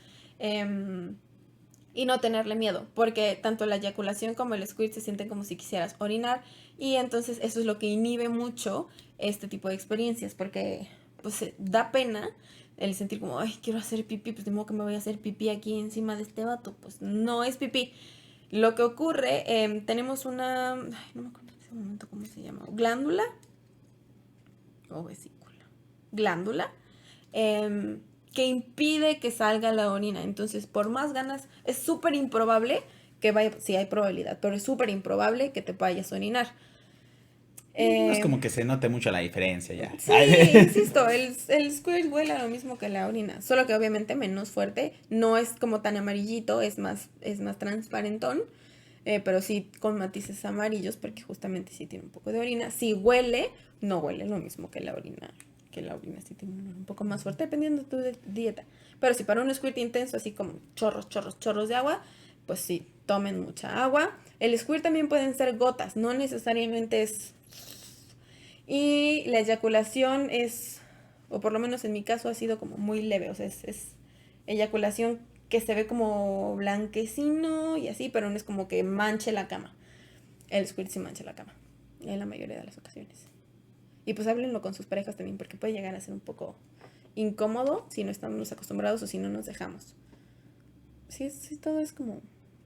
Y no tenerle miedo, porque tanto la eyaculación como el squirt se sienten como si quisieras orinar, y entonces eso es lo que inhibe mucho este tipo de experiencias, porque pues da pena el sentir como, ay, quiero hacer pipí, pues de modo que me voy a hacer pipí aquí encima de este vato, pues no es pipí. Lo que ocurre, tenemos una, ay, no me acuerdo en ese momento cómo se llama, glándula o vesícula, glándula, que impide que salga la orina. Entonces, por más ganas, es súper improbable que vaya, sí hay probabilidad, pero es súper improbable que te vayas a orinar. No es como que se note mucho la diferencia ya. Sí, insisto, el squirt huele lo mismo que la orina, solo que obviamente menos fuerte, no es como tan amarillito, es más transparentón, pero sí con matices amarillos, porque justamente sí tiene un poco de orina. Si huele, no huele lo mismo que la orina que la orina sí tiene un olor un poco más fuerte, dependiendo de tu dieta. Pero si para un squirt intenso, así como chorros, chorros, chorros de agua, pues sí, tomen mucha agua. El squirt también pueden ser gotas, no necesariamente es... Y la eyaculación es, o por lo menos en mi caso ha sido como muy leve, o sea, es eyaculación que se ve como blanquecino y así, pero no es como que manche la cama. El squirt sí mancha la cama, en la mayoría de las ocasiones. Y pues háblenlo con sus parejas también, porque puede llegar a ser un poco incómodo si no estamos acostumbrados o si no nos dejamos. Sí, sí, todo es como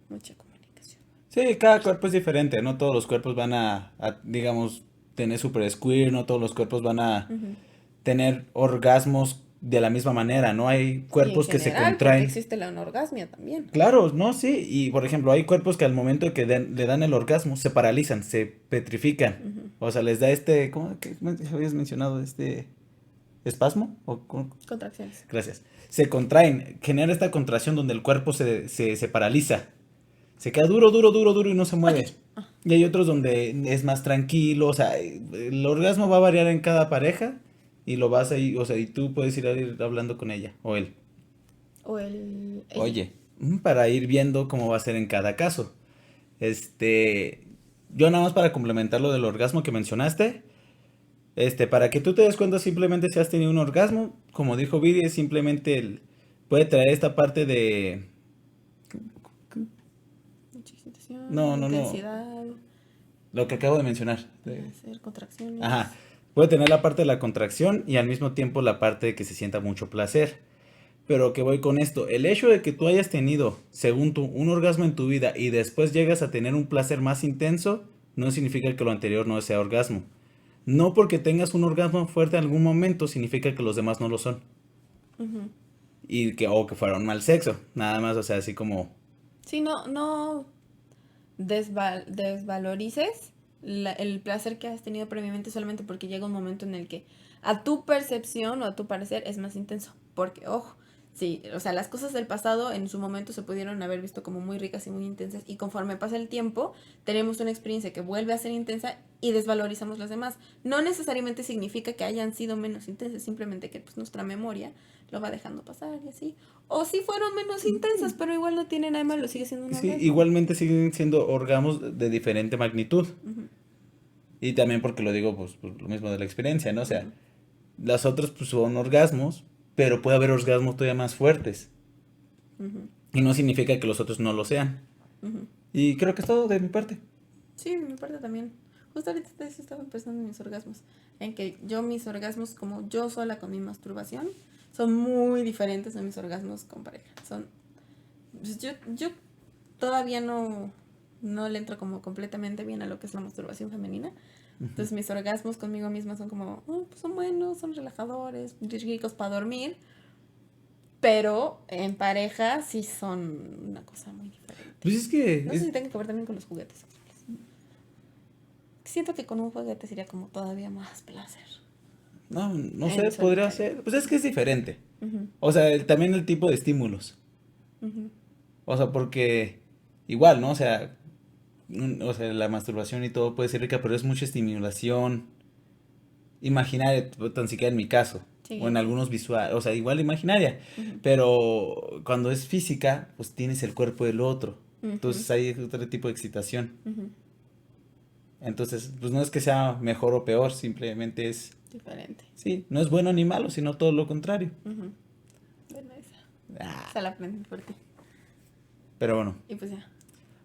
mucha comunicación. Sí, cada cuerpo es diferente, no todos los cuerpos van digamos, tener super squirt, no todos los cuerpos van a Ujú. tener orgasmos de la misma manera, ¿no? Hay Y en cuerpos que se general, porque contraen. existe la anorgasmia también. Claro, no, sí, y por ejemplo, hay cuerpos que al momento de que le dan el orgasmo se paralizan, se petrifican. Ujú. O sea, les da ¿cómo que habías mencionado? ¿Espasmo? Contracciones. Gracias. Se contraen, genera esta contracción donde el cuerpo se paraliza. Se queda duro, duro, duro, duro y no se mueve. Y hay otros donde es más tranquilo, o sea, el orgasmo va a variar en cada pareja y lo vas a ir, o sea, y tú puedes ir hablando con ella o él. O el... ella. Oye, para ir viendo cómo va a ser en cada caso. Yo nada más para complementar lo del orgasmo que mencionaste, para que tú te des cuenta simplemente si has tenido un orgasmo, como dijo Viri, es simplemente puede traer esta parte de, Mucha excitación, no, no, no, intensidad, lo que acabo de mencionar. hacer contracciones. Ajá, puede tener la parte de la contracción y al mismo tiempo la parte de que se sienta mucho placer. Pero que voy con esto, el hecho de que tú hayas tenido, según tú, un orgasmo en tu vida y después llegas a tener un placer más intenso, no significa que lo anterior no sea orgasmo. No porque tengas un orgasmo fuerte en algún momento significa que los demás no lo son. Ujú. O que fueron mal sexo. Nada más, o sea, así como... Sí, no desvalorices el placer que has tenido previamente solamente porque llega un momento en el que a tu percepción o a tu parecer es más intenso. Porque, ojo, sí, o sea, las cosas del pasado en su momento se pudieron haber visto como muy ricas y muy intensas y conforme pasa el tiempo tenemos una experiencia que vuelve a ser intensa y desvalorizamos las demás. No necesariamente significa que hayan sido menos intensas, simplemente que pues nuestra memoria lo va dejando pasar y así. O sí fueron menos intensas, pero igual no tiene nada de malo, sigue siendo un Sí, orgasmo. igualmente siguen siendo orgasmos de diferente magnitud. Ujú, Y también porque lo digo, pues, por lo mismo de la experiencia, ¿no? O sea, ujú, las otras pues son orgasmos, pero puede haber orgasmos todavía más fuertes. ujú, Y no significa que los otros no lo sean. ujú. Y creo que es todo de mi parte. Sí, de mi parte también. Justo ahorita estaba pensando en mis orgasmos. En que yo mis orgasmos como yo sola con mi masturbación son muy diferentes a mis orgasmos con pareja. Pues yo todavía no le entro como completamente bien a lo que es la masturbación femenina. Entonces mis orgasmos conmigo misma son como, "Oh, pues son buenos, son relajadores, ricos para dormir. Pero en pareja sí son una cosa muy diferente. Pues es que No sé si tenga que ver también con los juguetes. Siento que con un juguete sería como todavía más placer. no, no En sé, podría solitario. ser. Pues es que es diferente. Ujú, O sea, también el tipo de estímulos. ujú, O sea, porque igual, ¿no? O sea, la masturbación y todo puede ser rica, pero es mucha estimulación imaginaria, tan siquiera en mi caso. O en sí. algunos visuales, o sea, igual imaginaria. Ujú, Pero cuando es física, pues tienes el cuerpo del otro. ujú, Entonces hay otro tipo de excitación. ujú. Entonces, pues no es que sea mejor o peor, simplemente es, Diferente. sí, no es bueno ni malo, sino todo lo contrario. Ujú. Bueno, Ah, esa la aprendí por ti. pero bueno. Y pues ya.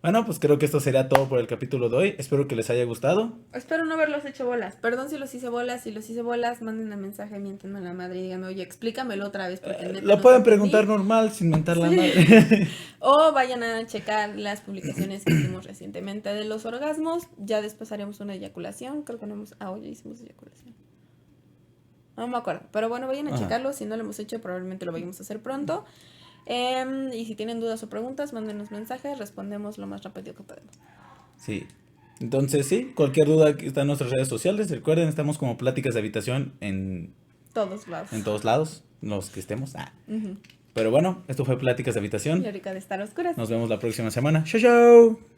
Bueno, pues creo que esto sería todo por el capítulo de hoy. Espero que les haya gustado. Espero no haberlos hecho bolas. Perdón si los hice bolas. Si los hice bolas, manden un mensaje, miéntenme a la madre y díganme, oye, explícamelo otra vez porque neta Lo no te pueden entendí. preguntar normal, sin mentar la Sí. madre. O vayan a checar las publicaciones que hicimos recientemente de los orgasmos. Ya después haremos una eyaculación. Creo que no hemos... Ah, oye, hicimos eyaculación. No me acuerdo. Pero bueno, vayan a Ajá. checarlo. Si no lo hemos hecho, probablemente lo vayamos a hacer pronto. Y si tienen dudas o preguntas, mándenos mensajes. Respondemos lo más rápido que podemos. Sí. Entonces, sí, cualquier duda que está en nuestras redes sociales, recuerden, estamos como Pláticas de Habitación Todos lados. en todos lados, los que estemos. Ujú. Pero bueno, esto fue Pláticas de Y Habitación. ahorita de estar oscuras. Nos vemos la próxima semana. ¡Chao, chao!